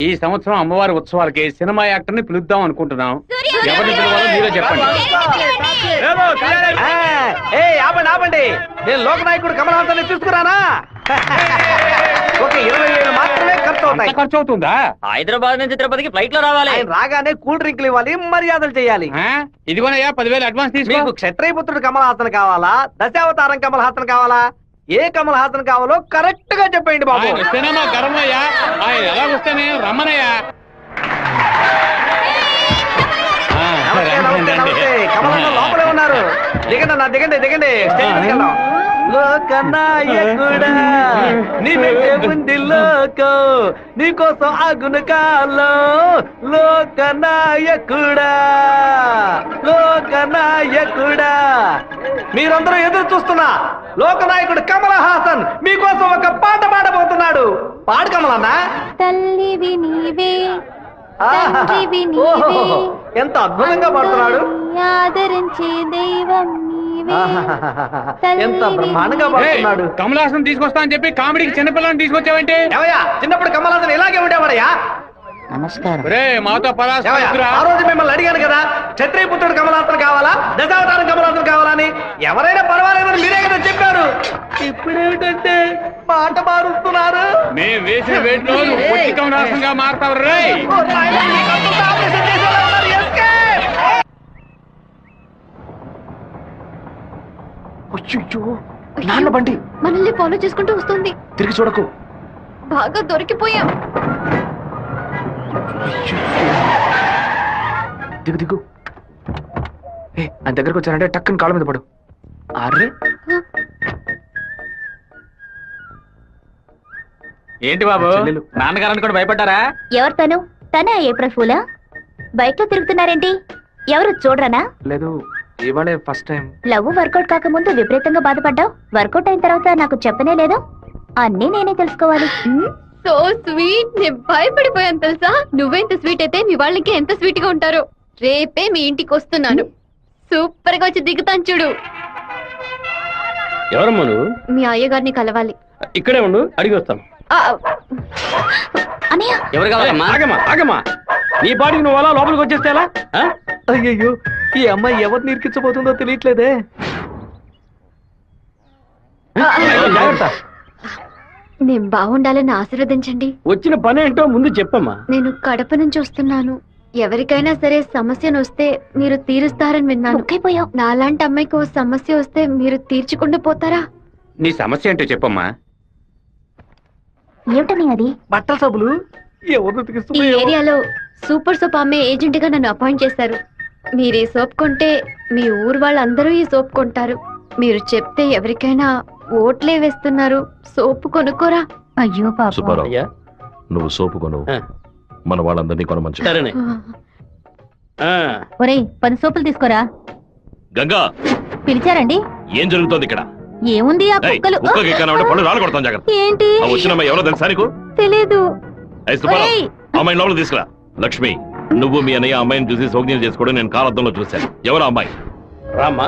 ఈ సంవత్సరం అమ్మవారి ఉత్సవాలకి సినిమా యాక్టర్ ని పిలుద్దాం అనుకుంటున్నాం. ఎవరిని పిలవాలో మీరే చెప్పండి. ఆపండి, నేను లోకనాయకుడు కమల్ హాసన్ తీసుకురానా? ఒక 20,000 మాత్రమే ఖర్చు అవుతాయి. ఖర్చు అవుతుందా? హైదరాబాద్ నుంచి తిరుపతికి ఫ్లైట్ లో రావాలి. ఆయన రాగానే కూల్ డ్రింక్లు ఇవ్వాలి, మర్యాదలు చేయాలి. ఇదిగోనయ్యా 10,000 అడ్వాన్స్ తీసుకో. మీకు క్షత్రియపుత్రుడు కమల్ హాసన్ కావాలా, దశావతారం కమల్ హాసన్ కావాలా? ఏ కమల్ హాసన్ కావాలో కరెక్ట్ గా చెప్పండి బాబు. ఆయన వస్తేనే మా గర్వమయ్యా. ఆయన ఎలా వస్తేనే రమ్మనయ్యా. కమల్ హాసన్ లోపలే ఉన్నారు. దిగండి అన్న, దిగండి దిగండి, స్టేజ్ మీదకి వెళ్దాం. లోకనాయకుడా నీ వెంటే ఉంది లోకం, నీకోసం ఆగును కాలో. లోకనాయకుడా లోకనాయకుడా, మీరందరూ ఎదురు చూస్తున్నా లోకనాయకుడు కమల్ హాసన్ మీకోసం ఒక పాట పాడబోతున్నాడు. పాడు కమలన్నా. తల్లివి నీవే, ఎంత అద్భుతంగా పాడుతున్నాడు. ఆదరించే దైవం నీవే, ఎంత బ్రహ్మాండంగా పాడుతున్నాడు. కమల్ హాసన్ తీసుకొస్తా అని చెప్పి కామెడీకి చిన్నపిల్లని తీసుకొచ్చావంటే? ఏవయ్యా, చిన్నప్పుడు కమల్ హాసన్ ఇలాగే ఉండేవాడయ్యా. నమస్కారం. మాతో ఆ రోజు మిమ్మల్ని అడిగాను కదా, క్షత్రియపుత్రుడు కమల్ హాసన్ కావాలా, దశావతారం కమల్ హాసన్ కావాలని. ఎవరైనా పర్వాలేదని మీరే కదా చెప్పారు. ఇప్పుడేమిటంటే పాట మారుస్తున్నారు. మేము వేసిన వేట్లో కమల్ హాసన్ గా మారుతావు రే. నాన్న బండి మనల్ని ఫాలో చేసుకుంటూ వస్తుంది. తిరిగి చూడకు. బాగా దొరికిపోయాం. దిగు దిగు. ఆయన దగ్గరకు వచ్చారంటే టక్కుని కాళ్ళ మీద పడు. అర్రే, ఏంటి బాబు, నాన్నగారని కూడా భయపడ్డారా? ఎవరు తను? తనే ఏప్రిల్ ఫూలా? బైక్ లో తిరుగుతున్నారేంటి? ఎవరు చూడరానా? లేదు, ఇవాళే ఫస్ట్ టైం. లవ్ వర్కౌట్ కాకముందు విపరీతంగా బాధపడ్డావు, వర్కౌట్ అయిన తర్వాత నాకు చెప్పనే లేదు. అన్నీ నేనే తెలుసుకోవాలి. సో స్వీట్, నేను భయపడిపోయాను తెలుసా. నువ్వెంత స్వీట్ అయితే మీ వాళ్ళకి ఎంత స్వీట్ గా ఉంటారో. రేపే మీ ఇంటికి వస్తున్నాను, సూపర్ గా వచ్చి దిగుతాను చూడు. ఎవరమ్మా నువ్వు? మీ అయ్యగారిని కలవాలి. ఇక్కడే ఉండు, అడిగి వస్తాను. అన్నయ్య, ఎవరు కావాలమ్మా? ఆగమ్మా, నీ పాటికి నువ్వు అలా లోపలికి వచ్చేస్తే ఎలా? అయ్యయ్యో, ఈ అమ్మాయి ఎవరిని ఇరికించబోతుందో తెలియట్లేదే. జాగ్రత్త. నేను బాగుండాలని ఆశీర్వదించండి. వచ్చిన పని ఏంటో ముందు చెప్పమ్మా. నేను కడప నుంచి వస్తున్నాను. ఎవరికైనా సరే సమస్యను వస్తే మీరు తీరుస్తారని విన్నాను. ముక్కైపోయావు. నాలాంటి అమ్మాయికి ఓ సమస్య వస్తే మీరు తీర్చకుండా పోతారా? నీ సమస్య ఏంటో చెప్పమ్మా. ఏమిటని అది? బట్టల సబ్బులు ఎవరు ఈ ఏరియాలో సూపర్ సోప్ అమ్మే ఏజెంట్ గా నన్ను అపాయింట్ చేశారు. మీరు ఈ సోప్ కొంటే మీ ఊరు వాళ్ళందరూ ఈ సోప్ కొంటారు. మీరు చెప్తే ఎవరికైనా ఓట్లే వేస్తున్నారు. సోపు కొనుక్కోరా. అయ్యో పాప. సుబ్బారావు, నువ్వు సోపు కొను, మన వాళ్ళందరినీ కొనమంచు. సరేనే. ఒరేయ్, 10 సోపులు తీసుకోరా. గంగా, పిలిచారండి? ఏం జరుగుతోంది ఇక్కడ? ఏముంది, ఆ కుక్కలు. పళ్ళు రాళ్ళు కొడతాం, జాగ్రత్త. ఏంటి? వచ్చిన ఎవరో తెలుసా నీకు? తెలీదు. సుబ్బారావు, అమ్మాయిని లోపల తీసుకురా. లక్ష్మి, నువ్వు మీ అన్నయ్య అమ్మాయిని చూసి సౌజ్ఞలు చేసుకోవడం నేను కాలద్దంలో చూశాను. ఎవరు అమ్మాయి? రామ్మా,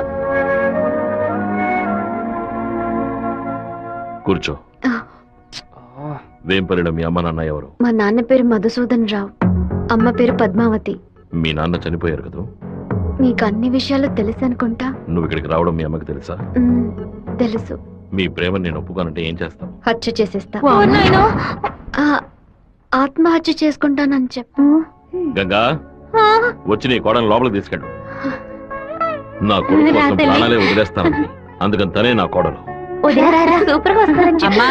కూర్చో. వేంపల్లిలో మీ అమ్మ నాన్న ఎవరు? మా నాన్న పేరు మధుసూదన్ రావు, అమ్మ పేరు పద్మావతి. మీ నాన్న చనిపోయారు కదా? మీకు అన్ని విషయాలు తెలుసు అనుకుంటా. నువ్వు ఇక్కడికి రావడం మీ అమ్మకి తెలుసా? తెలుసు. మీ ప్రేమను నేను ఒప్పుకోనంటే ఏం చేస్తావు? హత్య చేసేస్తా. ఓ నాయనో. ఆత్మహత్య చేసుకుంటానని చెప్పు. గంగా, వచ్చి నీ కోడని లోపలికి తీసుకెళ్ళు. నా కొడుకు కోసం ప్రాణాలే వదిలేస్తాను, అందుకని తనే నా కోడలు. సూపర్ గా వస్తారని అమ్మా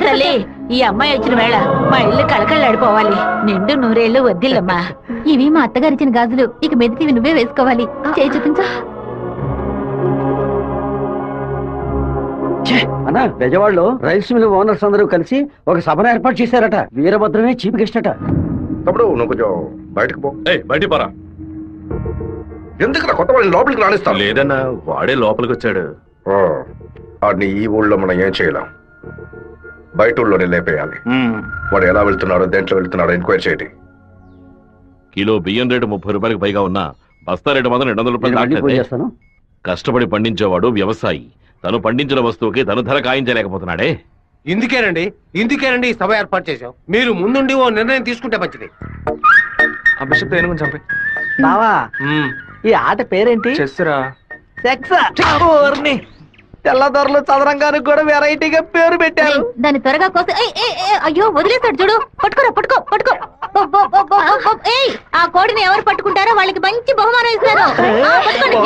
తల్లి, ఈ అమ్మాయి వచ్చిన వేళ మా ఇల్లు కలకళ్ళాడిపోవాలి. నిండు నూరేళ్లు వద్దిల్లమ్మా. ఇవి మా అత్తగారిచ్చిన గాజులు, ఇక మెదిటివి నువ్వే వేసుకోవాలి. చేయి చూపించు. అన్నా, బెజవాడలో రైస్ మిల్ ఓనర్స్ అందరూ కలిసి ఒక సభను ఏర్పాటు చేశారట. వీరభద్రమే చీఫ్ గెస్ట్ అట. తప్పుడు నువ్వు కొంచెం బయటకు పో. బయటికి పోరా. ఎందుకు కొత్త వాళ్ళని లోపలికి రాణిస్తాం? లేదన్నా, వాడే లోపలికి వచ్చాడు. వాడిని ఈ ఊళ్ళో మనం ఏం చేయలేం, బయట ఊళ్ళోనే లేపేయాలి. వాడు ఎలా వెళ్తున్నాడో, దేంట్లో వెళ్తున్నాడో ఎంక్వైరీ చేయండి. కిలో బియ్యం రేటు 30 రూపాయలకు పైగా ఉన్నా బస్తా రేటు మాత్రం 200 రూపాయలు. కష్టపడి పండించేవాడు వ్యవసాయి. తను పండించిన వస్తువుకి తను ధర కాయించలేకపోతున్నాడే. ఇందుకేనండి ఈ సభ ఏర్పాటు చేశాం. మీరు ముందుండి ఓ నిర్ణయం తీసుకుంటే మంచిది. ఆ బిషప్ ఏనుగుని చంపే బావా ఈ ఆట పేరేంటి? చెస్సురా. సెక్స్. తెల్లదొరలు చదరంగానికి కూడా వెరైటీగా పేరు పెట్టారు. దాన్ని త్వరగా కోసం అయ్యో వదిలేస్తాడు చూడు. పట్టుకోరా పట్టుకో పట్టుకో. ఏయ్ ఆ కోడిని ఎవరు పట్టుకుంటారో వాళ్ళకి మంచి బహుమానం ఇస్తారు. పట్టుకోండి.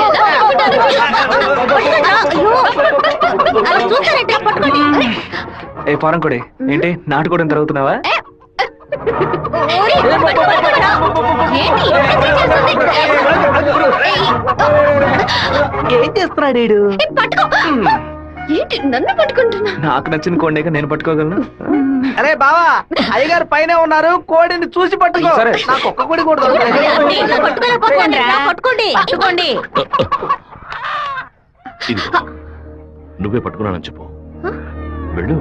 అలా చూస్తారంటే పట్టుకోండి. ఏ ఫారం కొడి ఏంటి నాటుకోవడం జరుగుతున్నావా? ఏం చేస్తున్నాడు వీడు? ఏంటి నన్ను పట్టుకుంటున్నా? నాకు నచ్చిన కోడిని నేను పట్టుకోగలను. అరే బావా అయ్యగారు పైన ఉన్నారు, కోడిని చూసి పట్టుకో. సరే. నాకు ఒక్క కోడి కూడా పట్టుకోండి పట్టుకోండి. ఇదిగో, నువ్వే పట్టుకున్నానని చెప్పు. వెళ్ళు.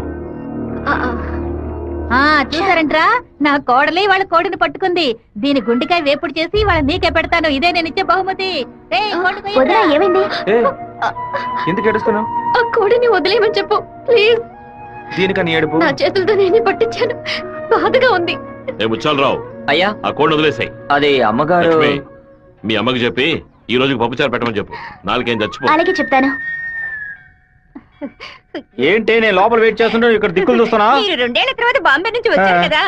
చూసారంట్రా నా కోడలి వాళ్ళ కోడిని పట్టుకుంది. దీని గుండెకాయ వేపుడు చేసి వాళ్ళ నీకే పెడతాను. ఇదే నేను ఇచ్చే బహుమతి. ఏమైంది? ఎందుకు ఏడుస్తున్నావు? ఆ కోడిని వదిలేయమని చెప్పు ప్లీజ్. దీనికని ఏడుపు? నా చేతులతో నేనే పట్టించాను, బాధగా ఉంది. ఏ ముచ్చాలరావు, అయ్యా ఆ కోడిని వదిలేసాయి. అది అమ్మగారు. లక్ష్మి, మీ అమ్మకి చెప్పి ఈ రోజుకి పప్పుచారు పెట్టమని చెప్పు. నాలుగేం చచ్చిపో. అలాగే చెప్తాను. ఏంటి నేను లోపల వెయిట్ చేస్తుంటే ఇక్కడ దిక్కులు చూస్తున్నా? మీరు 2 ఏళ్ల తర్వాత బాంబే నుంచి వచ్చారు కదా,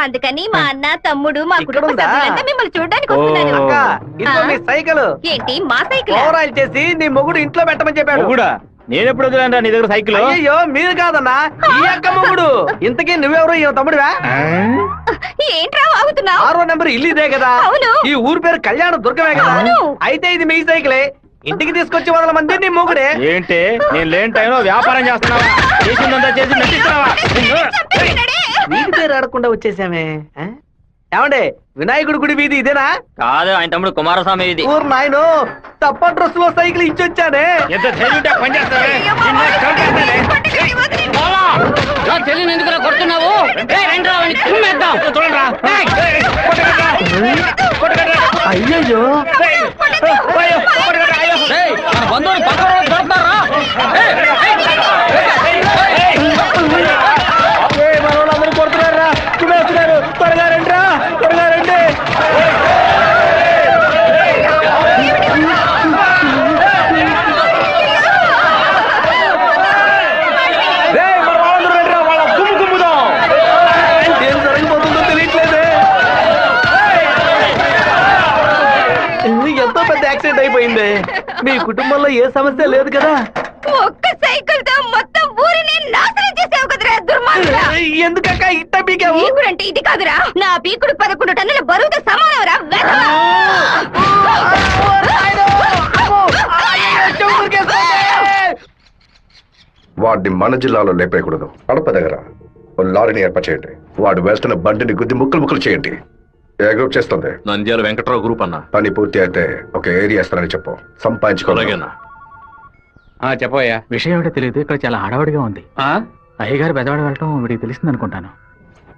అందుకని మా అన్న తమ్ముడు మా ఇక్కడ కుటుంబ ఉందా? సభ్యులంతా మిమ్మల్ని చూడడానికి ఓ. వస్తున్నారు. అక్క ఇదిగో నీ సైకిల్. ఏంటి మా సైకిల్? ఓవర్ ఆయిల్ చేసి నీ మొగుడు ఇంట్లో పెట్టమని చెప్పాడు. కూడా నేను ఎప్పుడు వదిలేను నీ దగ్గర సైకిల్? అయ్యో మీరు కాదన్నా, ఈ అక్క మొగుడు. ఇంతకీ నువ్వెవరు? ఈ తమ్ముడివా? ఏంట్రా వాగుతున్నావు? 6వ నెంబర్ ఇల్లు ఇదే కదా? అవును. ఈ ఊరు పేరు కళ్యాణ దుర్గమే కదా? అవును. అయితే ఇది మీ సైకిలే. ఇంటికి తీసుకొచ్చి వదల మంది నీ మొగుడే. ఏంటి నేను లేని టైంలో వ్యాపారం చేస్తున్నావా? చేసిందంతా చేసి నటిస్తున్నావా? వీటి పేరు అడగకుండా వచ్చేసామే. ఆ? ఏమండే వినాయకుడి గుడి వీధి ఇదేనా? కాదు, ఆయన తమ్ముడు కుమారస్వామి ఇది. ఊరు నాయను తప్ప డ్రెస్ లో సైకిల్ ఇచ్చొచ్చానే. ఎంత ధైర్యం పని చేస్తావే? నిన్ను చంపేస్తానే. నా చెల్లిని ఎందుకు కొడుతున్నావు? చూడండిరా. అయ్యయ్యో బంధువులు పక్కన దొరుకుతారా? మనోళ్ళందరూ కొడుతున్నారా? వస్తున్నారు. త్వరగా రండిరా, త్వరగా రండి. మన వాళ్ళందరూ రండిరా, వాళ్ళ గుమ్ము గుమ్ముదాం. ఏం జరగబోతుందో తెలియట్లేదే. ఎంతో పెద్ద యాక్సిడెంట్ అయిపోయింది. మీ కుటుంబంలో ఏ సమస్య లేదు కదా? ఒక్క సైకిల్ తో మొత్తం ఊరిని నాశనం చేసావు కదరా దుర్మార్గుడా. ఎందుకక్క ఇట్ట పీకావు? పీకుడు అంటే ఇది కాదురా, నా పీకుడు 11 టన్నుల బరువుతో సమానవరా. వాడిని మన జిల్లాలో లేపేయకూడదు. కడప దగ్గర ఓ లారీని ఏర్పాటు చేయండి. వాడు వేస్తున్న బండిని గుద్ది ముక్కలు ముక్కలు చేయండి. ఏ గ్రూప్ చేస్తుంది? నంద్యాల వెంకట్రావు గ్రూప్ అన్న. పని పూర్తి అయితే ఒక ఏరియా ఇస్తానని చెప్పు. సంపాదించుకోలేనా? అలాగేనా? చెప్పయ్యా. విషయం ఏమిటో తెలియదు, ఇక్కడ చాలా హడావుడిగా ఉంది. అయ్యగారు పెద్దవాడు వెళ్ళటం వీడికి తెలిసింది అనుకుంటాను.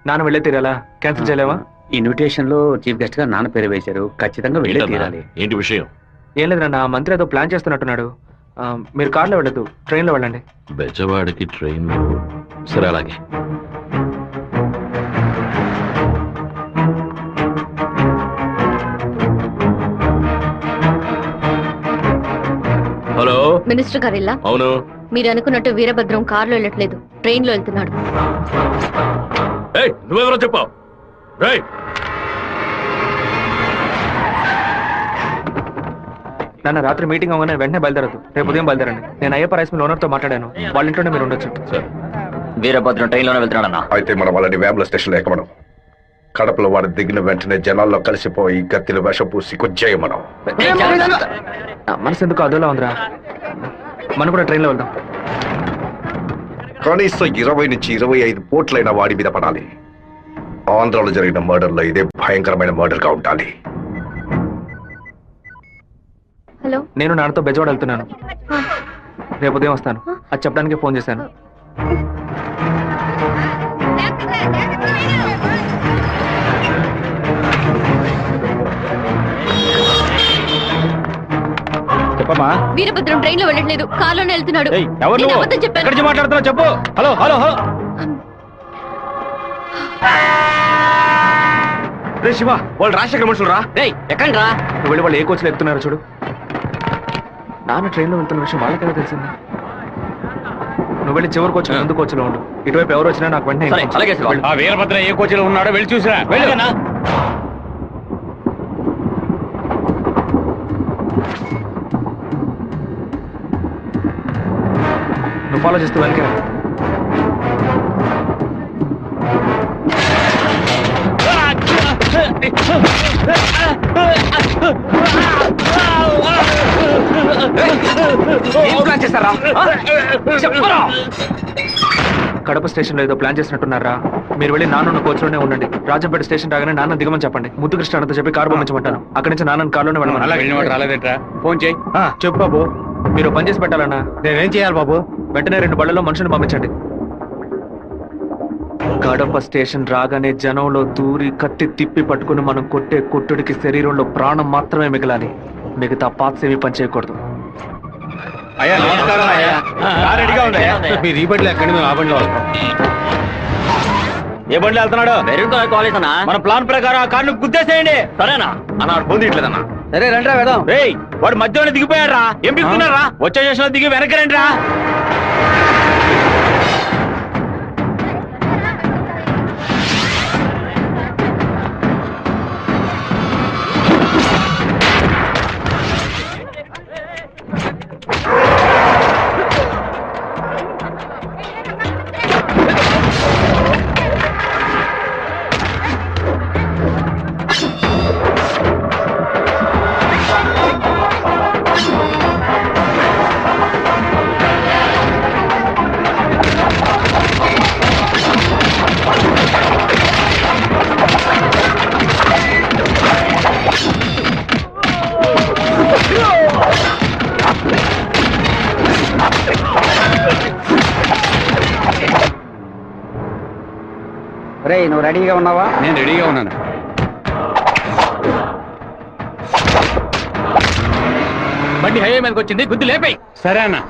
నాన్న వెళ్ళే తీరాలా? క్యాన్సిల్ చేయలేవా? ఇన్విటేషన్ లో చీఫ్ గెస్ట్ గా నాన్న పేరు వేశారు, ఖచ్చితంగా వెళ్ళే ఏంటన్నా? తీరాలి. ఏంటి విషయం? ఏం లేదు నాన్న, మంత్రి ఏదో ప్లాన్ చేస్తున్నట్టున్నాడు. మీరు కార్లో వెళ్ళదు, ట్రైన్లో వెళ్ళండి. బెజవాడికి ట్రైన్. సరే అలాగే. హలో మినిస్టర్ గారు ఇలా అవును. మీరు అనుకున్నట్టు వీరభద్రం కారులో వెళ్ళట్లేదు, ట్రైన్ లో వెళ్తున్నాడు. ఏయ్, నువ్వెవరో చెప్పావు? నాన్న రాత్రి మీటింగ్ అవగానే వెంటనే బయలుదేరదు, రేపు ఉదయం బయలుదేరండి. నేను అయ్యప్ప రైస్ మిల్ ఓనర్తో మాట్లాడాను, వాళ్ళ ఇంట్లోనే మీరు ఉండొచ్చు. సరే. వీరభద్రం ట్రైన్లోనే వెళ్తున్నాడన్నా. అయితే మనం వాళ్ళని వేముల స్టేషన్ లో ఎక్కమనం. కడపలో వాడు దిగిన వెంటనే జనాల్లో కలిసిపోయి గత్తిని విషం పూసి కొచ్చేయమనం. మనసు ఎందుకు అదోలా ఉందిరా, మనం కూడా ట్రైన్లో వెళ్దాం. కనీసం 20 నుంచి 25 పోట్లైన వాడి మీద పడాలి. ఆంధ్రాలో జరిగిన మర్డర్లో ఇదే భయంకరమైన మర్డర్ గా ఉండాలి. హలో, నేను నాన్నతో బెజవాడ వెళ్తున్నాను, రేపు ఉదయం వస్తాను. అది చెప్పడానికి ఫోన్ చేశాను. చెప్పమ్మా. వీరభద్రం ట్రైన్ లో వెళ్ళట్లేదు, కారులోనే వెళ్తున్నాడు. ఎవరు నేను నువ్వు? అబద్ధం చెప్పాను. ఎక్కడి నుంచి మాట్లాడుతున్నావు చెప్పు. Hello hello hello. రే శివ, వాళ్ళు రాజశేఖర మనుషులు రా. ఎక్కండి రా. నువ్వు వెళ్ళి వాళ్ళు ఏ కోచ్లో ఎక్కుతున్నారో చూడు. నాన్న ట్రైన్లో వెళ్తున్న విషయం వాళ్ళకైనా తెలిసింది. నువ్వు వెళ్ళి చివరి కోచ్ ముందు కోచ్లో ఉండు. ఇటువైపు ఎవరు వచ్చినా నాకు వెంటనే సరే, అలాగే శివ. ఆ వీరభద్ర ఏ కోచ్లో ఉన్నాడో వెళ్ళి చూసిరా. వెళ్ళు. నువ్వు ఫాలో చేస్తూ వెనక కడప స్టేషన్ లో ఏదో ప్లాన్ చేసినట్టున్నారా? మీరు వెళ్ళి నాన్న కోచ్లోనే ఉండండి. రాజంపేట స్టేషన్ రాగానే నాన్న దిగమని చెప్పండి. ముద్దుకృష్ణ అన్నతో చెప్పి కారు పంపించమంటాను. అక్కడి నుంచి నాన్న కారులోనే అలా వెళ్ళిన వాడు వెళ్ళమని. రాలేదేట్రా? ఫోన్ చేయి. చెప్పు బాబు. మీరు పని చేసి పెట్టాలన్నా. నేనేం చేయాలి బాబు? వెంటనే 2 బళ్ళలో మనుషుని పంపించండి. కడప స్టేషన్ రాగానే జనంలో దూరి కత్తి తిప్పి పట్టుకుని మనం కొట్టే కొట్టుడికి శరీరంలో ప్రాణం మాత్రమే మిగలాలి. మిగతా పాత్స్ ఏమీ పని చేయకూడదు. అయ్యా నమస్కారం అయ్యా. కారు రెడీగా ఉంది అయ్యా. మీరు ఈ బండిలో ఎక్కండి, మేము ఆ బండిలో వస్తాం. ఏ బండిలో వెళ్తున్నాడు? మెరూన్ కలర్ కాలేజ్ అన్నా. మన ప్లాన్ ప్రకారం ఆ కార్ను గుద్దేసేయండి. సరేనా అన్న ఫోన్ తీయట్లేదన్నా. సరే రండి వెళ్దాం. రేయ్, వాడు మధ్యలో దిగిపోయారా? ఏం పిస్తున్నారా? వచ్చే స్టేషన్ లో దిగి వెనక్కి రండి రా. రే నువ్వు రెడీగా ఉన్నావా? నేను రెడీగా ఉన్నాను. బండి హైవే మీదకి వచ్చింది, గుద్దు లేపాయి. సరే అన్న.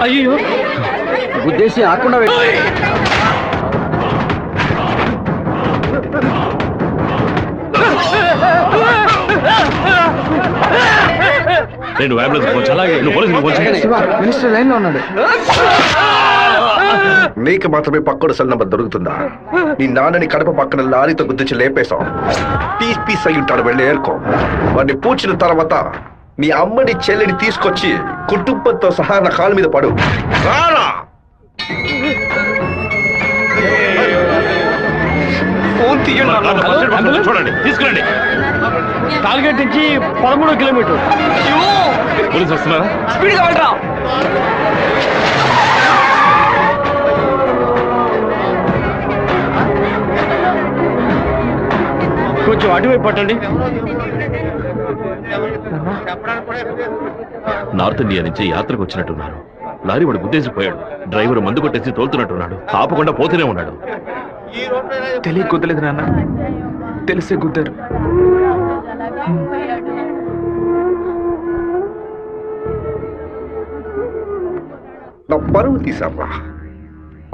అయ్యో, ఉద్దేశం ఆకుండా నేను అంబులెన్స్ ఫోన్ చేయాలి. నువ్వు పోలీసులకు ఫోన్ చేయాలి. మినిస్టర్ లైన్ లో ఉన్నాడు. నీకు మాత్రమే పక్కడు సెల్ నంబర్ దొరుకుతుందా? నీ నాన్నని కడప పక్కన లారీతో గుద్దించి లేపేశాం. పీస్ పీస్ అయి ఉంటాడు, వెళ్ళి ఏరుకో. వాడిని పూడ్చిన తర్వాత నీ అమ్మని చెల్లిని తీసుకొచ్చి కుటుంబంతో సహా నా కాలు మీద పడు. రారా ఫోన్ తీయండి. చూడండి, తీసుకురండి. టార్గెట్ నుంచి 13 కిలోమీటర్. పోలీసు వస్తున్నారా? స్పీడ్ గా వెళ్ళరా. కొంచెం అటువైపు పట్టండి. నార్త్ ఇండియా నుంచి యాత్రకు వచ్చినట్టున్నారు. లారీ వాడు గుద్దేసిపోయాడు. డ్రైవర్ మందు కొట్టేసి తోలుతున్నట్టున్నాడు. ఆపకుండా పోతూనే ఉన్నాడు. తెలియ గుద్దలేదు నాన్న, తెలిసే గుద్దారు. నా పరువు తీసారా?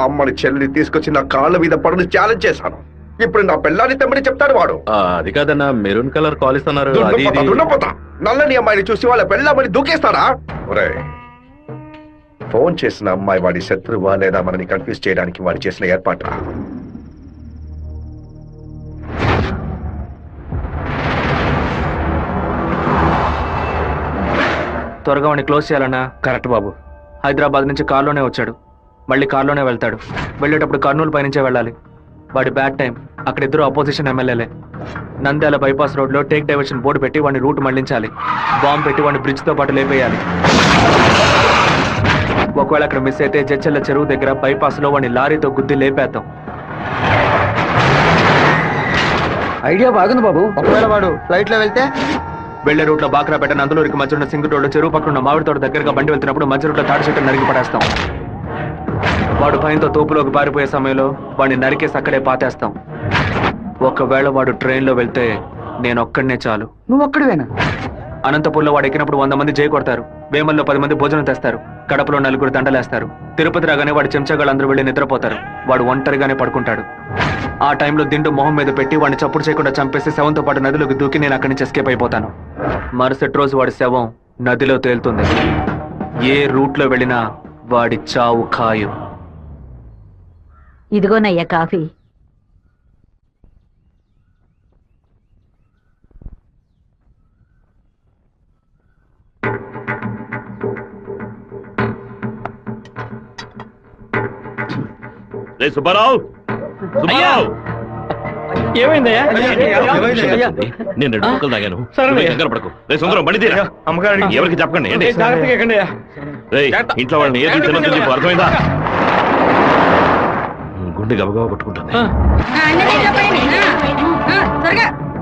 అమ్మని చెల్లిని తీసుకొచ్చి నా కాళ్ళ మీద పడుని ఛాలెంజ్ చేశాను. ఇప్పుడు నా పిల్లాన్ని తెమ్మని చెప్తాడు వాడు. అది కాదన్నా, మెరూన్ కలర్ కాలేజ్ అన్నారు. దున్నపోతా నల్లని అమ్మాయిని చూసి వాళ్ళ పెళ్ళామని దూకేస్తారా? ఒరేయ్, ఫోన్ చేసిన అమ్మాయి వాడి శత్రువా లేదా మనని కన్ఫ్యూజ్ చేయడానికి వాడు చేసిన ఏర్పాటు. త్వరగా వాడిని క్లోజ్ చేయాలన్నా. కరెక్ట్ బాబు. హైదరాబాద్ నుంచి కార్లోనే వచ్చాడు, మళ్ళీ కార్లోనే వెళ్తాడు. వెళ్ళేటప్పుడు కర్నూలు పైనుంచే వెళ్ళాలి. వాడి బ్యాడ్ టైం. అక్కడ ఇద్దరు అపోజిషన్ ఎమ్మెల్యేలే. నంద్యాల బైపాస్ రోడ్లో టేక్ డైవర్షన్ బోర్డు పెట్టి వాడిని రూట్ మళ్లించాలి. బాంబు పెట్టి వాడిని బ్రిడ్జ్తో పాటు లేపేయాలి. ఒకవేళ అక్కడ మిస్ అయితే జడ్చెల్ల చెరువు దగ్గర బైపాస్ లో వాడిని లారీతో గుద్ది లేపేద్దాం. ఐడియా బాగుంది బాబు. ఒకవేళ వాడు ఫ్లైట్ లో వెళ్తే వెళ్లే రూట్ లో బాక్రాపేట నందులూరికి మధ్య ఉన్న సింగు రోడ్డు చెరువు పక్కన ఉన్న మామిడి తోట దగ్గరగా బండి వెళ్తున్నప్పుడు మధ్య రూట్ లో తాడి చెట్టు నరికి పడేస్తాం. వాడు భయంతో తోపులోకి పారిపోయే సమయంలో వాడిని నరికేసి అక్కడే పాతేస్తాం. ఒకవేళ వాడు ట్రైన్లో వెళ్తే నేనొక్కడనే చాలు. నువ్వు ఒక్కడివేనా? అనంతపూర్లో వాడు ఎక్కినప్పుడు 100 మంది జై కొడతారు. వేమల్లో 10 మంది భోజనం తెస్తారు. కడపలో 4 దండలేస్తారు. తిరుపతి రాగానే వాడి చెంచాగాళ్ళందరూ వెళ్ళి నిద్రపోతారు. వాడు ఒంటరిగానే పడుకుంటాడు. ఆ టైంలో దిండు మొహం మీద పెట్టి వాడిని చప్పుడు చేయకుండా చంపేసి శవంతో పాటు నదిలోకి దూకి నేను అక్కడి నుంచి ఎస్కేప్ అయిపోతాను. మరుసటి రోజు వాడి శవం నదిలో తేలుతుంది. ఏ రూట్లో వెళ్ళినా వాడి చావు ఖాయం. ఇదిగోనయ్యా కాఫీ. సుబ్బారావు, సుబ్బారావు, ఏమైందయ్యా? నేను 2 ముక్కలు తాగాను. కంగారు పడకు. రే సుందరం, బండి తీరా. అమ్మగారు ఎవరికి చెప్పకండి. ఏంటి? జాగ్రత్తగా ఎక్కండి. రేయ్, ఇంట్లో వాళ్ళని ఏది చిన్నది చెప్పు, అర్థమైందా? గుండె గబగబా కొట్టుకుంటుంది.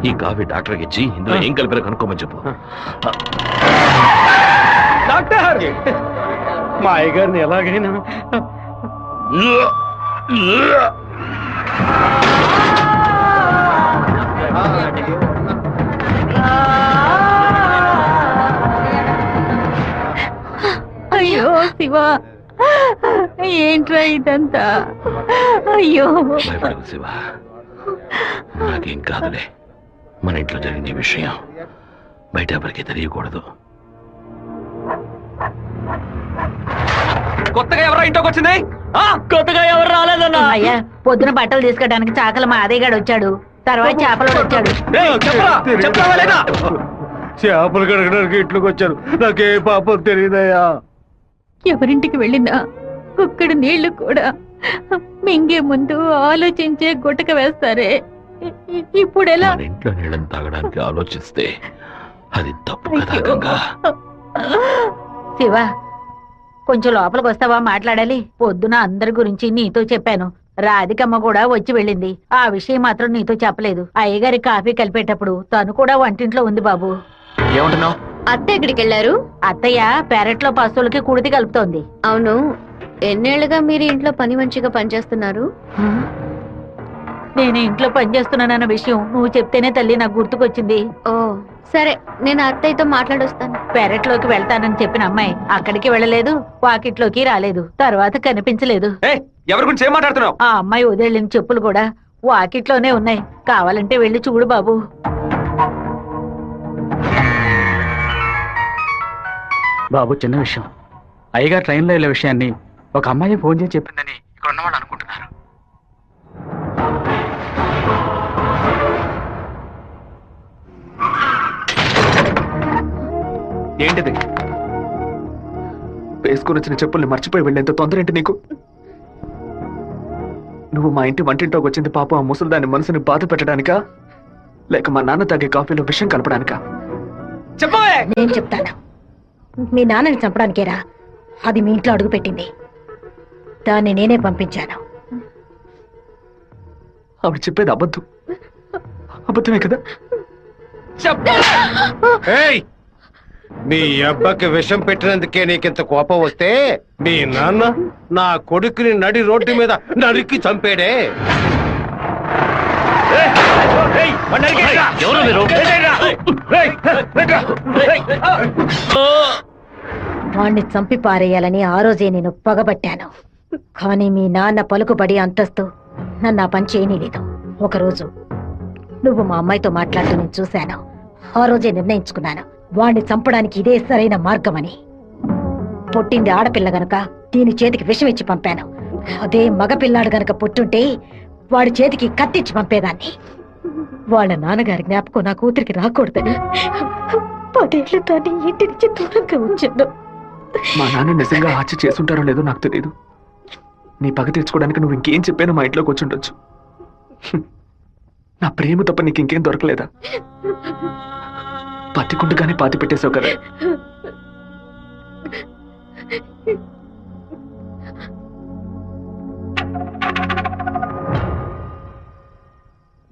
ఈ కాఫీ డాక్టర్కి ఇచ్చి ఇందులో ఏం కలిపారో కనుక్కోమని చెప్పు. డాక్టర్, మా అయ్యగారిని ఎలాగైనా అయ్యో శివ, ఏంట్రా ఇదంతా? అయ్యో భయపడకు శివ, నాకేం కాదులే. మన ఇంట్లో జరిగిన ఈ విషయం బయట ఎవరికి తెలియకూడదు. కొత్తగా ఎవరో ఇంట్లోకి వచ్చింది? కొత్తగా ఎవరు రాలేదన్నా. అయ్యా, పొద్దున బట్టలు తీసుకోవడానికి చాకల మా అదేగాడు వచ్చాడు. తర్వాత చేపలు వచ్చాడు. చేపలు కడగడానికి ఇంట్లోకి వచ్చారు. నాకే పాపం తెలియదయ్యా. ఎవరింటికి వెళ్ళినా కుక్కడు నీళ్లు కూడా మింగే ముందు ఆలోచించే గుట్టక వేస్తారే, ఇప్పుడు ఎలా? మన ఇంట్లో నీళ్ళని తాగడానికి ఆలోచిస్తే అది తప్పు కదా గంగా. శివ, కొంచెం లోపలికి వస్తావా? మాట్లాడాలి. పొద్దున అందరి గురించి నీతో చెప్పాను. రాధికమ్మ కూడా వచ్చి వెళ్ళింది. ఆ విషయం మాత్రం నీతో చెప్పలేదు. అయ్యగారి కాఫీ కలిపేటప్పుడు తను కూడా వంటింట్లో ఉంది బాబు. ఏమంటున్నావు? అత్త ఎక్కడికి వెళ్ళారు? అత్తయ్య పెరట్లో పశువులకి కుడితి కలుపుతోంది. అవును, ఎన్నేళ్లుగా మీరు ఇంట్లో పని మంచిగా పనిచేస్తున్నారు? నేను ఇంట్లో పనిచేస్తున్నానన్న విషయం నువ్వు చెప్తేనే తల్లి నాకు గుర్తుకొచ్చింది. ఓ సరే, నేను అత్తయ్యతో మాట్లాడొస్తాను. పెరట్లోకి వెళ్తానని చెప్పిన అమ్మాయి అక్కడికి వెళ్ళలేదు, వాకిట్లోకి రాలేదు, తర్వాత కనిపించలేదు. ఎవరి గురించి ఏం మాట్లాడుతున్నావు? ఆ అమ్మాయి వదిలిన చెప్పులు కూడా వాకిట్లోనే ఉన్నాయి. కావాలంటే వెళ్ళి చూడు బాబు. బాబు, చిన్న విషయం. అయ్యగారు ట్రైన్లో వెళ్ళే విషయాన్ని ఒక అమ్మాయి ఫోన్ చేసి చెప్పిందని ఇక్కడ ఉన్నవాళ్ళు అనుకుంటున్నారు. ఏంటిది? వేసుకుని వచ్చిన చెప్పుల్ని మర్చిపోయి వెళ్ళేంత తొందర ఏంటి నీకు? నువ్వు మా ఇంటి వంటింట్లోకి వచ్చింది పాప ఆ ముసలిదాని మనసుని బాధ పెట్టడానికా, లేక మా నాన్న తాగే కాఫీలో విషయం కలపడానికా? చెప్పవే. నేను చెప్తాను. మీ నాన్నని చంపడానికేరా అది మీ ఇంట్లో అడుగు పెట్టింది. దాన్ని నేనే పంపించాను. ఆవిడ చెప్పేది అబద్ధం. అబద్ధమే కదా? ఏయ్, మీ అబ్బకి విషం పెట్టినందుకే నీకింత కోపం వస్తే మీ నాన్న నా కొడుకుని నడి రోడ్డు మీద నరికి చంపాడే. ఎవరు మీరు? వాణ్ణి చంపి పారేయాలని ఆ రోజే నేను పగబట్టాను. కానీ మీ నాన్న పలుకుబడి అంతస్తు నన్ను ఆ పని చేయనీలేదు. ఒకరోజు నువ్వు మా అమ్మాయితో మాట్లాడుతూ నేను చూశాను. ఆ రోజే నిర్ణయించుకున్నాను, వాణ్ణి చంపడానికి ఇదే సరైన మార్గమని. పుట్టింది ఆడపిల్ల గనక దీని చేతికి విషం ఇచ్చి పంపాను. అదే మగపిల్లాడు గనక పుట్టుంటే వాడి చేతికి కత్తిచ్చి పంపేదాన్ని. వాళ్ళ నాన్నగారి జ్ఞాపకం నా కూతురికి రాకూడదని 10 ఏళ్లతో నీ ఇంటి నుంచి దూరంగా ఉంచాను. మా నాన్న నిజంగా హత్య చేసుంటారో లేదో నాకు తెలియదు. నీ పగ తీర్చుకోవడానికి నువ్వు ఇంకేం చెప్పానో మా ఇంట్లోకి వచ్చి ఉండొచ్చు. నా ప్రేమ తప్ప నీకు ఇంకేం దొరకలేదా? పత్తికుండగానే పాతి పెట్టేశావు కదా.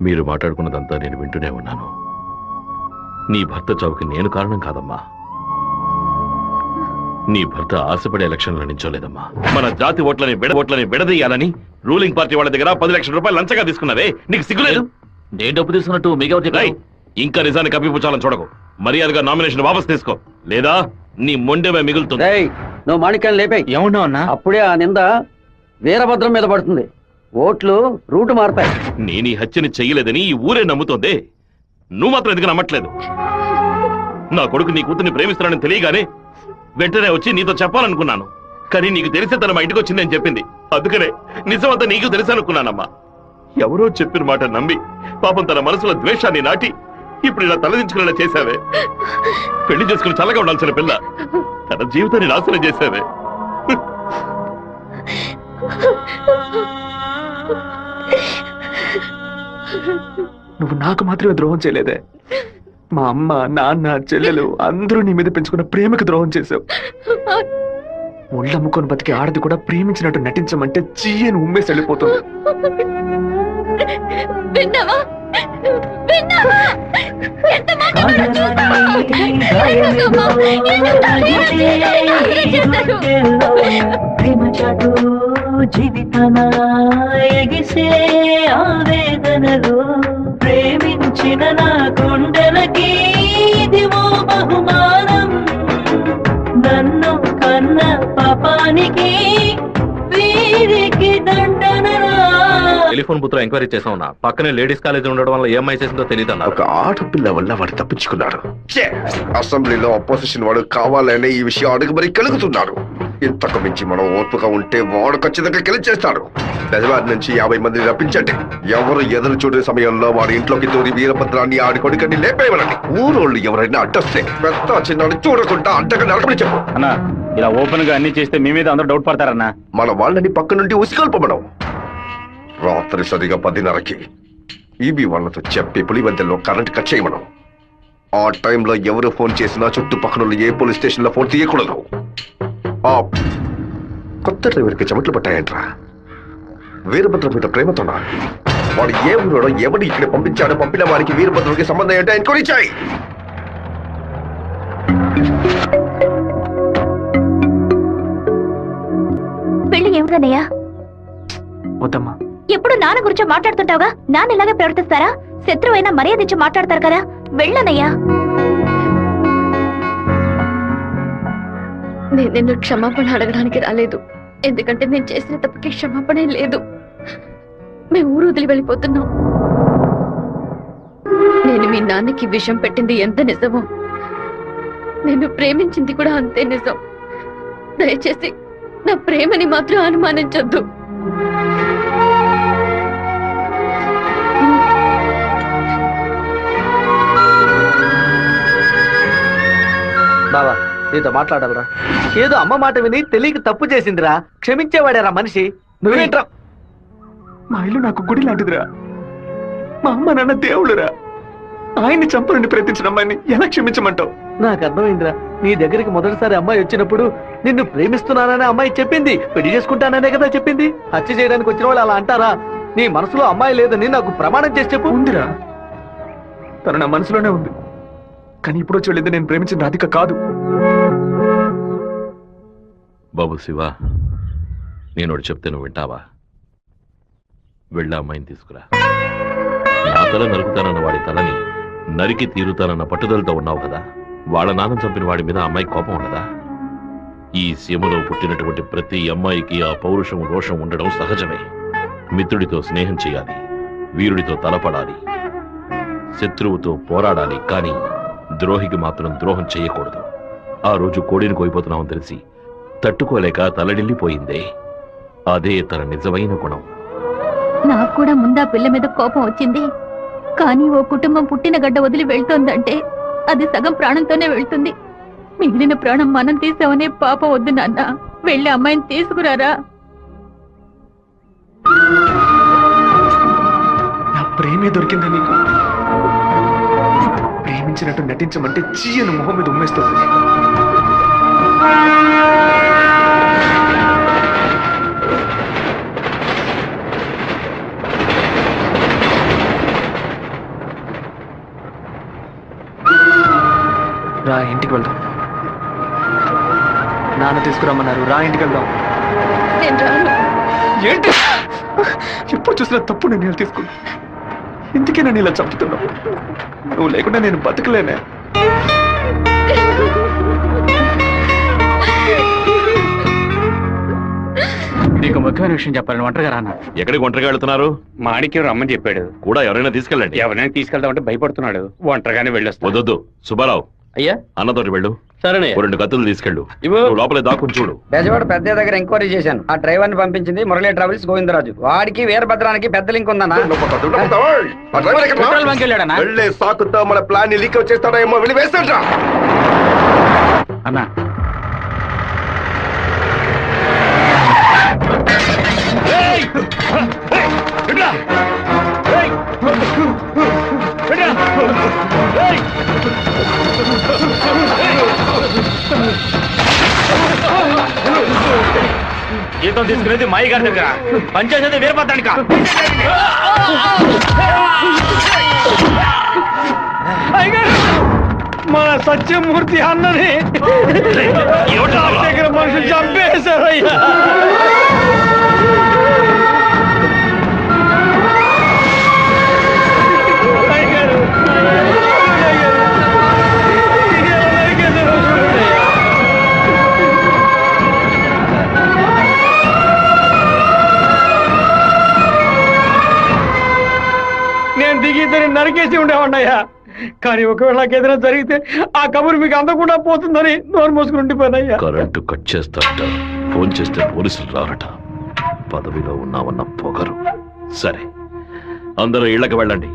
మీరు మాట్లాడుకున్నదంతా నేను వింటూనే ఉన్నాను. నీ భర్త చావుకి నేను కారణం కాదమ్మా. నీ భర్త ఆశపడే ఎలక్షన్లో నించోలేదమ్మా. మన జాతి ఓట్లని విడదీయాలని రూలింగ్ పార్టీ వాళ్ళ దగ్గర 10 లక్షల రూపాయలు లంచంగా తీసుకున్నావే, నీకు సిగ్గులేదు? నేను డబ్బు తీసుకున్నట్టు మిగతా ఇంకా నిజాన్ని కప్పిపుచ్చాలని చూడకు. మర్యాదగా నామినేషన్ వాపస్ తీసుకో, లేదా నీ మొండెమే మిగులుతుంది. నువ్వు మాణిక్యాన్ని లేపే. ఏమన్నా అన్నా? అప్పుడే ఆ నింద వీరభద్రం మీద పడుతుంది. ఓట్లు రూటు మారుతాయి. నేను ఈ హత్యని చెయ్యలేదని ఈ ఊరే నమ్ముతోంది. నువ్వు మాత్రం ఎందుకు నమ్మట్లేదు? నా కొడుకు నీ కూతుర్ని ప్రేమిస్తున్నానని తెలియగానే వెంటనే వచ్చి నీతో చెప్పాలనుకున్నాను. కానీ నీకు తెలిసే తన మా ఇంటికి వచ్చిందని చెప్పింది. అందుకనే నిజమంతా నీకు తెలుసనుకున్నానమ్మా. ఎవరో చెప్పిన మాట నమ్మి పాపం తన మనసులో ద్వేషాన్ని నాటి ఇప్పుడు ఇలా తలదించుకునేలా చేశావే. పెళ్లి చేసుకుని చల్లగా ఉండాల్సిన పిల్ల తన జీవితాన్ని నాశనం చేశావే. నువ్వు నాకు మాత్రమే ద్రోహం చేయలేదే, మా అమ్మ, నాన్న, చెల్లెలు అందరూ నీ మీద పెంచుకున్న ప్రేమకు ద్రోహం చేశావు. ఒళ్ళమ్ముకొని బతికి ఆడది కూడా ప్రేమించినట్టు నటించమంటే చీయని ఉమ్మేసి వెళ్ళిపోతుంది. విన్నావా? విన్నావా? ఎంత మాట్లాడారో చూసావా? ప్రేమ చాటు జీవితమా ఎగిసే ఆవేదనలు ప్రేమించిన నా గుండెలకి ఇదివో బహుమానం. నన్ను కన్న పాపానికి వీరికి దండనరా. టెలిఫోన్ బుత్ లో ఎంక్వైరీ చేసా ఉన్నా. పక్కనే లేడీస్ కాలేజ్ ఉండడం వల్ల ఏం చేసిందో తెలియదు అన్నారు. ఒక ఆడపిల్ల వల్ల వాడు తప్పించుకున్నాడు. అసెంబ్లీలో అపోజిషన్ వాడు కావాలనే ఈ విషయం అడుగు మరీ కలుగుతున్నాడు. ఇంతకు మించి మనం ఓర్పుగా ఉంటే వాడు ఖచ్చితంగా గెలిచేస్తాడు. బెజవాడి నుంచి 50 మందిని రప్పించండి. ఎవరు ఎదురు చూడే సమయంలో వాడి ఇంట్లోకి దూరి వీరభద్రాన్ని ఆడి కొడుకని లేపేయమనండి. ఊరోళ్ళు ఎవరైనా అడ్డొస్తే పెద్ద చిన్నాడు చూడకుండా అడ్డగా నడపని చెప్పు. అన్నా, ఇలా ఓపెన్ గా అన్ని చేస్తే మీ మీద అందరూ డౌట్ పడతారన్నా. మన వాళ్ళని పక్క నుండి ఉసిగల్పమనం. రాత్రి సరిగా 10:30కి ఈబీ వాళ్ళతో చెప్పి పులివెందుల్లో కరెంట్ కట్ చేయమనం. ఆ టైంలో ఎవరు ఫోన్ చేసినా చుట్టుపక్కల ఏ పోలీస్ స్టేషన్ లో ఫోన్ తీయకూడదు. ఆ కొత్త డ్రైవర్కి చెమట్లు పట్టాయంట్రా. వీరభద్రం మీద ప్రేమతోనా? వాడు ఏ ఊరోడో ఎవడు ఇక్కడ పంపించాడో పంపిన వారికి వీరభద్రుడికి సంబంధం ఏంటో ఎంక్వైరీ చేయి. పెళ్లి ఏమిటన్నయ్యా? వద్దమ్మా. ఎప్పుడు నాన్న గురించి మాట్లాడుతుంటావుగా, నాన్న ఇలాగే ప్రవర్తిస్తారా? శత్రువైనా మర్యాద ఇచ్చి మాట్లాడతారు కదా, వెళ్ళనయ్యా. నేను నిన్ను క్షమాపణ అడగడానికి రాలేదు. ఎందుకంటే నేను చేసిన తప్పుకి క్షమాపణ లేదు. మేము ఊరు వదిలి వెళ్ళిపోతున్నాం. నేను మీ నాన్నకి విషం పెట్టింది ఎంత నిజమో, నేను ప్రేమించింది కూడా అంతే నిజం. దయచేసి నా ప్రేమని మాత్రం అనుమానించొద్దు. బావా, నీతో మాట్లాడాలరా. ఏదో అమ్మ మాట విని తెలియక తప్పు చేసిందిరా. క్షమించేవాడేరా మనిషి. నువ్వేంట్రా? మా ఇల్లు నాకు గుడి లాంటిదిరా. మా అమ్మ నాన్న దేవుళ్ళురా. ఆయన్ని చంపాలని ప్రయత్నించిన అమ్మాయిని ఎలా క్షమించమంటావు? నాకు అర్థమైందిరా. నీ దగ్గరికి మొదటిసారి అమ్మాయి వచ్చినప్పుడు నిన్ను ప్రేమిస్తున్నాననే అమ్మాయి చెప్పింది. పెళ్లి చేసుకుంటాననే కదా చెప్పింది. హత్య చేయడానికి వచ్చిన వాళ్ళు అలా అంటారా? నీ మనసులో అమ్మాయి లేదని నాకు ప్రమాణం చేసి చెప్పు. ఉందిరా, తను నా మనసులోనే ఉంది. కానీ ఇప్పుడు వచ్చి వెళ్ళింది నేను ప్రేమించిన రాధిక కాదు. బాబు శివ, నేను ఒకటి చెప్తే నువ్వు వింటావా? వెళ్ళి అమ్మాయిని తీసుకురా. నా తల నరుకుతానన్న వాడి తలని నరికి తీరుతానన్న పట్టుదలతో ఉన్నావు కదా. వాళ్ళ నాన్న చంపిన వాడి మీద అమ్మాయి కోపం ఉండదా? ఈ సీమలో పుట్టినటువంటి ప్రతి అమ్మాయికి ఆ పౌరుషం, రోషం ఉండడం సహజమే. మిత్రుడితో స్నేహం చేయాలి, వీరుడితో తలపడాలి, శత్రువుతో పోరాడాలి. కానీ ద్రోహికి మాత్రం ద్రోహం చేయకూడదు. ఆ రోజు కోడిని కోయిపోతున్నామని తెలిసి తట్టుకోలేక తలడిల్లిపోయిందే, అదే తన నిజమైన గుణం. నాకు కూడా ముందా పిల్ల మీద కోపం వచ్చింది. కానీ ఓ కుటుంబం పుట్టిన గడ్డ వదిలి వెళ్తోందంటే అది సగం ప్రాణంతోనే వెళ్తుంది. మిగిలిన ప్రాణం మనం తీసామనే పాపం వద్దు నాన్న. వెళ్ళి అమ్మాయిని తీసుకురారా. నా ప్రేమే దొరికిందా నీకు? ప్రేమించినట్టు నటించమంటే చీయను మొహం మీద ఉమ్మేస్తుంది. రా ఇంటికి వెళ్దాం. నాన్న తీసుకురమ్మన్నారు. రా ఇంటికి వెళ్దాం. నేను రాను. ఏంటి ఎప్పుడు చూసినా తప్పు నిర్ణయాలు తీసుకున్నా. ఇందుకే నన్ను ఇలా చంపుతున్నావు. నువ్వు లేకుండా నేను బతకలేనే. నీకు ముఖ్యమైన విషయం చెప్పాలని ఒంటరిగా రానా? ఎక్కడికి ఒంటరిగా వెళ్తున్నారు? మాణిక్యం రమ్మని చెప్పాడు. కూడా ఎవరైనా తీసుకెళ్ళండి. ఎవరైనా తీసుకెళ్దామంటే భయపడుతున్నాడు. ఒంటరిగానే వెళ్ళొస్తా. వద్దొద్దు సుబ్బారావు, అయ్యా అన్నతోటి వెళ్ళు. సరేనే. ఓ 2 కత్తులు తీసుకెళ్ళు. ఇవ్వు. నువ్వు లోపలే దాక్కుని చూడు. బెజవాడ పెద్ద దగ్గర ఎంక్వైరీ చేశాను. ఆ డ్రైవర్ ని పంపించింది మురళీ ట్రావెల్స్ గోవిందరాజు. వాడికి వీరభద్రానికి పెద్ద లింక్ ఉందన్నా. పెట్రోల్ బంక్ వెళ్ళాడనా? వెళ్ళే సాకుతో మన ప్లాన్ ని లీక్ చేస్తాడో ఏమో వెళ్ళి వేస్తాడ్రా. అన్నా జీతం తీసుకునేది మాయి గారి దగ్గర, పనిచేసేది వీరభద్రానిక. మన సత్యమూర్తి అన్నని దగ్గర మనుషులు చంపేశారయ్యా. నేను దిగిద్దరిని నరికేసి ఉండేవాడినయ్యా. కానీ ఒకవేళ నాకు ఏదైనా జరిగితే ఆ కబురు మీకు అందకుండా పోతుందని నోరు మూసుకుని ఉండిపోయినయ్యా. కరెంటు కట్ చేస్తారట. ఫోన్ చేస్తే పోలీసులు రారట. పదవిలో ఉన్నామన్న పొగరు. సరే, అందరూ ఇళ్లకు వెళ్ళండి.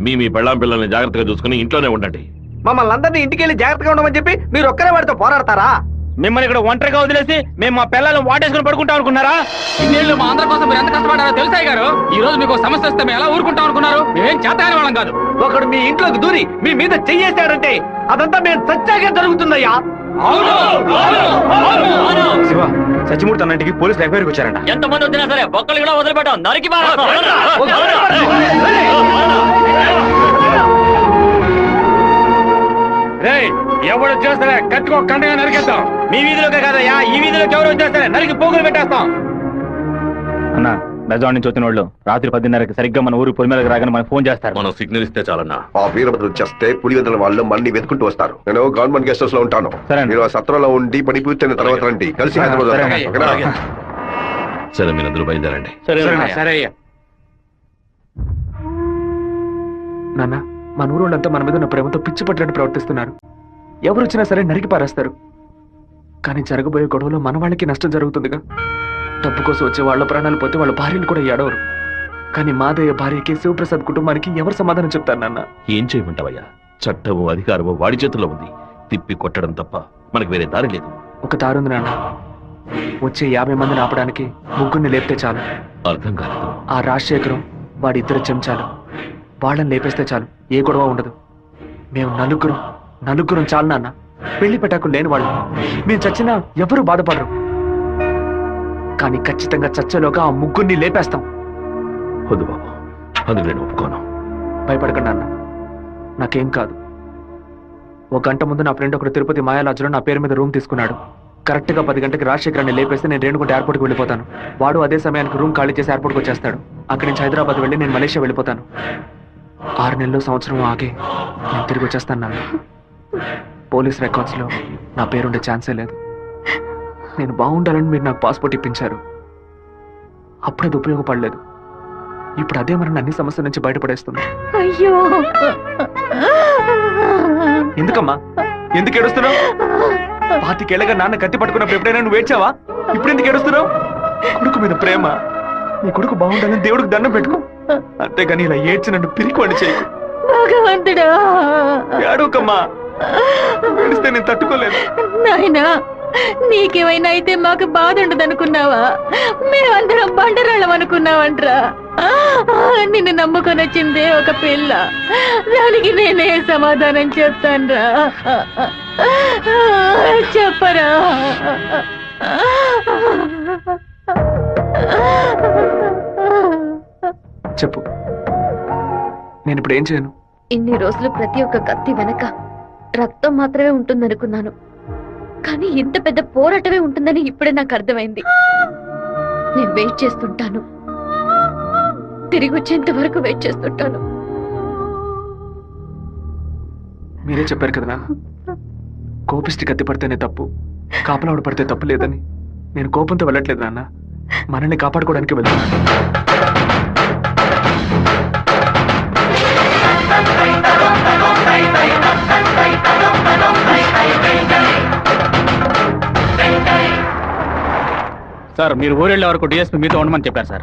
మీ పెళ్ళాం పిల్లల్ని జాగ్రత్తగా చూసుకుని ఇంట్లోనే ఉండండి. మమ్మల్ని అందరినీ ఇంటికి వెళ్ళి జాగ్రత్తగా ఉండమని చెప్పి మీరు ఒక్కరే వాడితో పోరాడతారా? మిమ్మల్ని ఇక్కడ ఒంటరిగా వదిలేసి మేము మా పిల్లలను వాటేసుకుని పడుకుంటాం అనుకున్నారా? ఇన్నేళ్ళు మా అందరి కోసం మీరు ఎంత కష్టపడ్డారో తెలుసాయి గారు. ఈ రోజు మీకు సమస్య వస్తే మేము ఎలా ఊరుకుంటాం అనుకున్నారు? మేమేం చేతగాని వాళ్ళం కాదు. ఒకడు మీ ఇంట్లోకి దూరి మీ మీద చెయ్యేశాడంటే అదంతా మేము సత్యాగా జరుగుతుందయ్యా. శివ, సత్యమూర్తి అన్నింటికి పోలీసులు ఎంక్వైరీకి వచ్చారంట. ఎంతమంది వచ్చినా సరే ఒక్కళ్ళు కూడా వదిలిపెట్టాం. నరికి ఎవరు వచ్చేస్తారే కత్తికో కండగా నరికేస్తాం. మీ వీధిలోకే కాదయ్యా, ఈ వీధిలోకి ఎవరు వచ్చేస్తారే నరికి పోగులు పెట్టేస్తాం. అన్న, బెజవాడ నుంచి వచ్చిన వాళ్ళు రాత్రి 10:30కి సరిగ్గా మన ఊరు పొలిమేరకు రాగానే మనకు ఫోన్ చేస్తారు. మనం సిగ్నల్ ఇస్తే చాలన్నా. ఆ వీరభద్రం చేస్తే పులివెందుల వాళ్ళు మళ్ళీ వెతుకుంటూ వస్తారు. నేను గవర్నమెంట్ గెస్ట్ హౌస్ లో ఉంటాను. సరే. మీరు ఆ సత్రంలో ఉండి పని పూర్తయిన తర్వాత రండి. కలిసి హైదరాబాద్ సరే. వద్దాం. ఓకేనా? సరే, మీరందరూ బయలుదేరండి. సరే అయ్యా. నాన్న, మన ఊరోళ్ళంతా మన మీద ఉన్న ప్రేమతో పిచ్చి పట్టినట్టు ప్రవర్తిస్తున్నారు. ఎవరు వచ్చినా సరే నరికి పారేస్తారు. కానీ జరగబోయే గొడవలో మన వాళ్ళకి నష్టం జరుగుతుందిగా. డబ్బు కోసం వచ్చే వాళ్ళ ప్రాణాలు పోతే వాళ్ళ భార్యలు కూడా ఏడవరు. కానీ మాదయ్య భార్యకి శివప్రసాద్ కుటుంబానికి ఎవరు సమాధానం చెప్తారు నాన్న? ఏం చేయమంటావయ్యా? చట్టము అధికారము వాడి చేతుల్లో ఉంది. తిప్పి కొట్టడం తప్ప మనకు వేరే దారి లేదు. ఒక దారుంది నాన్న. వచ్చే 50 మందిని ఆపడానికి ముగ్గురిని లేపితే చాలు. అర్థం కాలేదు. ఆ రాజశేఖరం వాడి 2 చెంచాలు వాళ్ళని లేపేస్తే చాలు. ఏ గొడవ ఉండదు. మేము నలుగురం చాలు నాన్న. పెళ్లి పెట్టాకు లేని వాళ్ళు. మేము చచ్చినా ఎవరు బాధపడరు. కానీ ఖచ్చితంగా చచ్చేలోగా ఆ ముగ్గురిని లేపేస్తాం. వద్దు బాబు, అందుకు నేను ఒప్పుకోను. భయపడకండి అన్న, నాకేం కాదు. 1 గంట ముందు నా ఫ్రెండ్ ఒకడు తిరుపతి మాయాలాజులో నా పేరు మీద రూమ్ తీసుకున్నాడు. కరెక్ట్ గా 10 గంటకి రాజశేఖరాన్ని లేపేస్తే నేను రేణుగుంట ఎయిర్పోర్ట్కి వెళ్ళిపోతాను. వాడు అదే సమయానికి రూమ్ ఖాళీ చేసి ఎయిర్పోర్ట్కి వచ్చేస్తాడు. అక్కడి నుంచి హైదరాబాద్ వెళ్ళి నేను మలేషియా వెళ్ళిపోతాను. 6 నెలలు సంవత్సరం ఆగే నేను తిరిగి వచ్చేస్తాను నాన్న. పోలీస్ రికార్డ్స్ లో నా పేరుండే ఛాన్సే లేదు. నేను బాగుండాలని మీరు నాకు పాస్పోర్ట్ ఇప్పించారు. అప్పుడది ఉపయోగపడలేదు. ఇప్పుడు అదే మరి అన్ని సమస్యల నుంచి బయటపడేస్తుంది. అయ్యో, ఎందుకమ్మా? ఎందుకు ఏడుస్తున్నావు? 25 ఏళ్ళగా నాన్న కత్తి పట్టుకున్నప్పుడు ఎప్పుడైనా నువ్వు ఏడ్చావా? ఇప్పుడు ఎందుకు ఏడుస్తున్నావు? కొడుకు మీద ప్రేమ. నీ కొడుకు బాగుండాలని దేవుడికి దండం పెట్టుకో. అంతేగాని ఇలా ఏడ్చి నన్ను పిరికి వాడి చేయకు. భగవంతుడా. ఏడవకమ్మా. ఏడిస్తే నేను తట్టుకోలేదు. నాయనా నీకేమైనా అయితే మాకు బాధ ఉండదనుకున్నావా? మేమందరం బండరాళ్ళం అనుకున్నావంట్రా. నిన్ను నమ్ముకొని వచ్చిందే ఒక పిల్ల, దానికి నేనే సమాధానం చెప్తాన్రా. చెప్పరా? చెప్పు, నేను ఇప్పుడు ఏం చేయను? ఇన్ని రోజులు ప్రతి ఒక్క కత్తి వెనక రక్తం మాత్రమే ఉంటుందనుకున్నాను, కానీ ఇంత పెద్ద పోరాటమే ఉంటుందని ఇప్పుడే నాకు అర్థమైంది. నేను వెయిట్ చేస్తుంటాను, తిరిగి వచ్చేంత వరకు వెయిట్ చేస్తుంటాను. మీరే చెప్పారు కదా నాన్న, కోపిష్టి కత్తి పడితేనే తప్పు, కాపలావిడ పడితే తప్పు లేదని. నేను కోపంతో వెళ్ళట్లేదు నాన్న, మనల్ని కాపాడుకోవడానికి వెళ్తున్నాను. సార్ మీరు ఊరెళ్ళే వరకు డిఎస్పీ మీతో ఉండమని చెప్పారు సార్.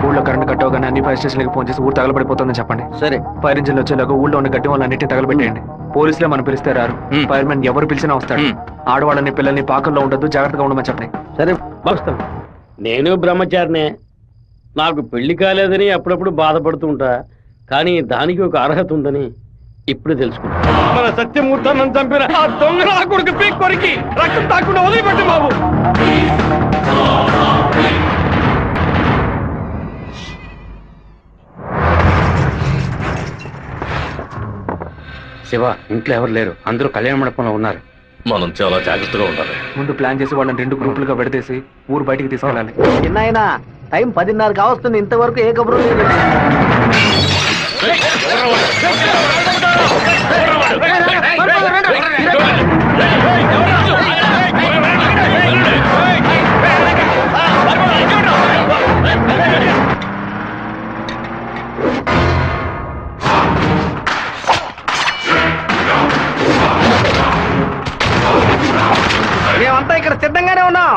ఊళ్ళో కరెంట్ కట్ అవగానే అన్ని ఫైర్ స్టేషన్లకు ఫోన్ చేసి ఊరు తగలబడిపోతుందని చెప్పండి. సరే. ఫైర్ ఇంజిన్ వచ్చేలాగా ఊళ్ళో ఉన్న గడ్డి వాళ్ళన్నింటినీ తగలబెట్టేయండి. పోలీసులే మనం పిలిస్తే రారు, ఫైర్ మ్యాన్ ఎవరు పిలిచినా వస్తాడు. ఆడవాళ్ళని పిల్లల్ని పాకల్లో ఉండదు, జాగ్రత్తగా ఉండమని చెప్పండి. సరే వస్తాం. నేను బ్రహ్మచారినే, నాకు పెళ్లి కాలేదని అప్పుడప్పుడు బాధపడుతూ ఉంటా, కానీ దానికి ఒక అర్హత ఉందని ఇప్పుడు తెలుసుకున్నా. మన సత్యమూర్తాన్ని చంపిన ఆ దొంగ నా కొడుకు పీక్ కొరికి రక్తం తాకుండా వదిలిపెట్టు బాబు. శివ, ఇంట్లో ఎవరు లేరు, అందరూ కళ్యాణ మండపంలో ఉన్నారు. మనం చాలా జాగ్రత్తగా ఉండాలి. ముందు ప్లాన్ చేసి వాళ్ళని 2 గ్రూపులుగా విడదీసి ఊరు బయటికి తీసుకెళ్ళాలి. చిన్నాయన టైం 10:30 కావస్తుంది, ఇంతవరకు ఏ కబురు లేదు. మేమంతా ఇక్కడ సిద్ధంగానే ఉన్నాం.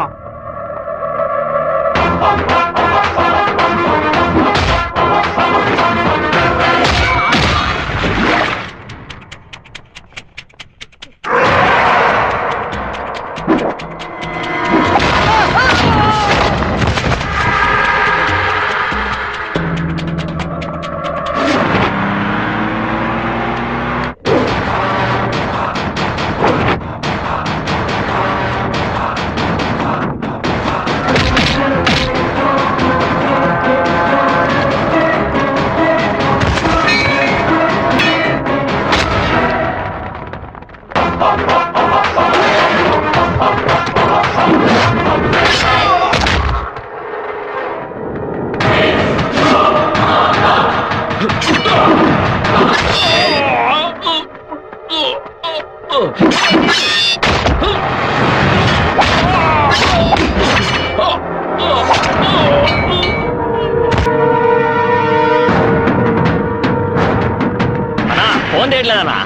ఫోన్ చేయట్లేదన్నా.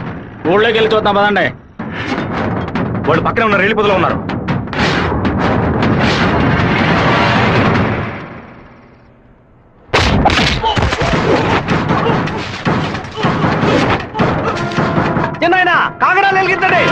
ఊళ్ళోకి వెళ్ళి చూద్దాం పదండి. వాళ్ళు పక్కనే ఉన్న రైలు పొదలో ఉన్నారు. చిన్నాయన కాగడాలు వెలిగించండి.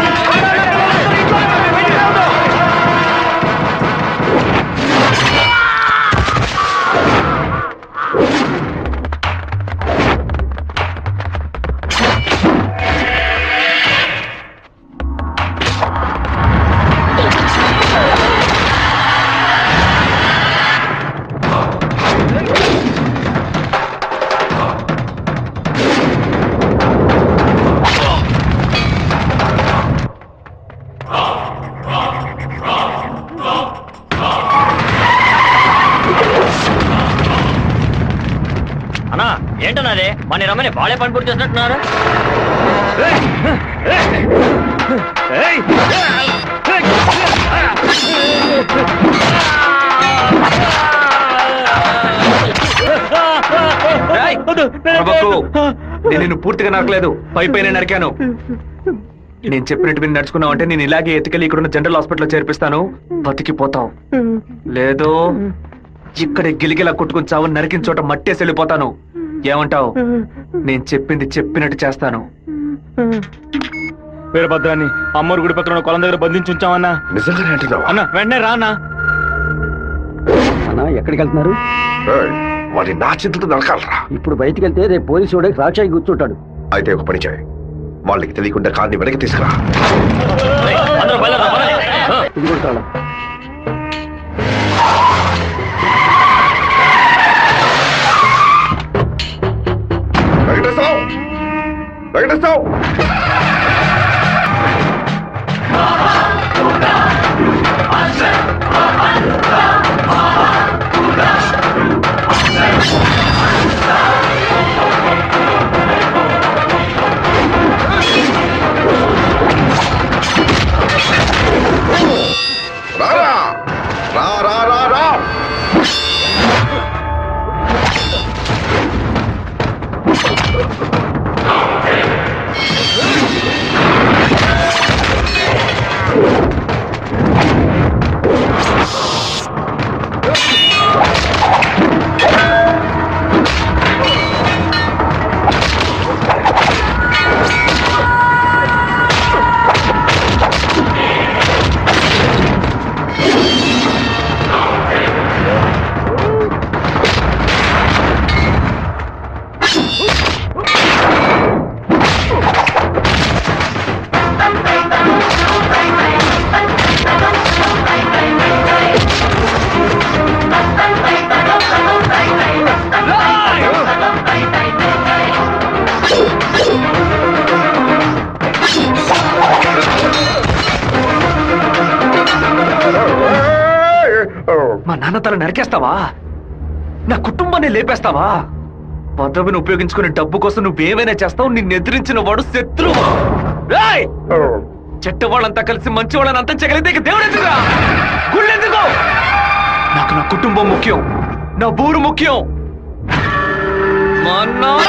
అన్నా ఏంటన్నది? మన రమ్మని బాలే పని పూర్తి చేసినట్టున్నారు. నేను నిన్ను పూర్తిగా నరకలేదు, పైపైన నరికాను. నేను చెప్పినట్టు మీరు నడుచుకున్నావు అంటే నేను ఇలాగే ఎత్తుకెళ్ళి ఇక్కడున్న జనరల్ హాస్పిటల్లో చేర్పిస్తాను, బతికిపోతావు. లేదో ఇక్కడే గిలిగిలా కొట్టుకుని చావు, నరికిన చోట మట్టేసి వెళ్ళిపోతాను. ఏమంటావు? నేను చెప్పింది చెప్పినట్టు చేస్తాను. వీరభద్రాన్ని అమ్మోరు గుడి పక్కన ఉన్న కొలం దగ్గర బంధించి ఉంచామన్నా. నిజంగానే అంటున్నావా? అన్న వెంటనే రా అన్నా. అన్నా ఎక్కడికి వెళ్తున్నారు? ఏయ్, వాడిని నా చేతులతో నరకాలరా. ఇప్పుడు బయటికి వెళ్తే రేపు పోలీసు వాడే రాక్షాయి కూర్చుంటాడు. అయితే ఒక పని చేయి, వాళ్ళకి తెలియకుండా కార్ని వెనక్కి తీసుకురా. అందరూ బయలుదేరరా, పదండి. ఇది కూడా తాళం. వెంకటేశ్వరరావు, వెంకటేశ్వరరావు, రారా, రా రా రా రా. మా నాన్న తల నరికేస్తావా? నా కుటుంబాన్ని లేపేస్తావా? పదవిని ఉపయోగించుకుని డబ్బు కోసం నువ్వేమైనా చేస్తావు. నిన్ను ఎదిరించిన వాడు శత్రువు. రేయ్! చెట్ట వాళ్ళంతా కలిసి మంచి వాళ్ళని అంతం చేయగలిగితే ఇక దేవుడు ఎందుకురా? గుళ్ళు ఎందుకు? నాకు నా కుటుంబం ముఖ్యం, నా ఊరు ముఖ్యం. మా నాన్న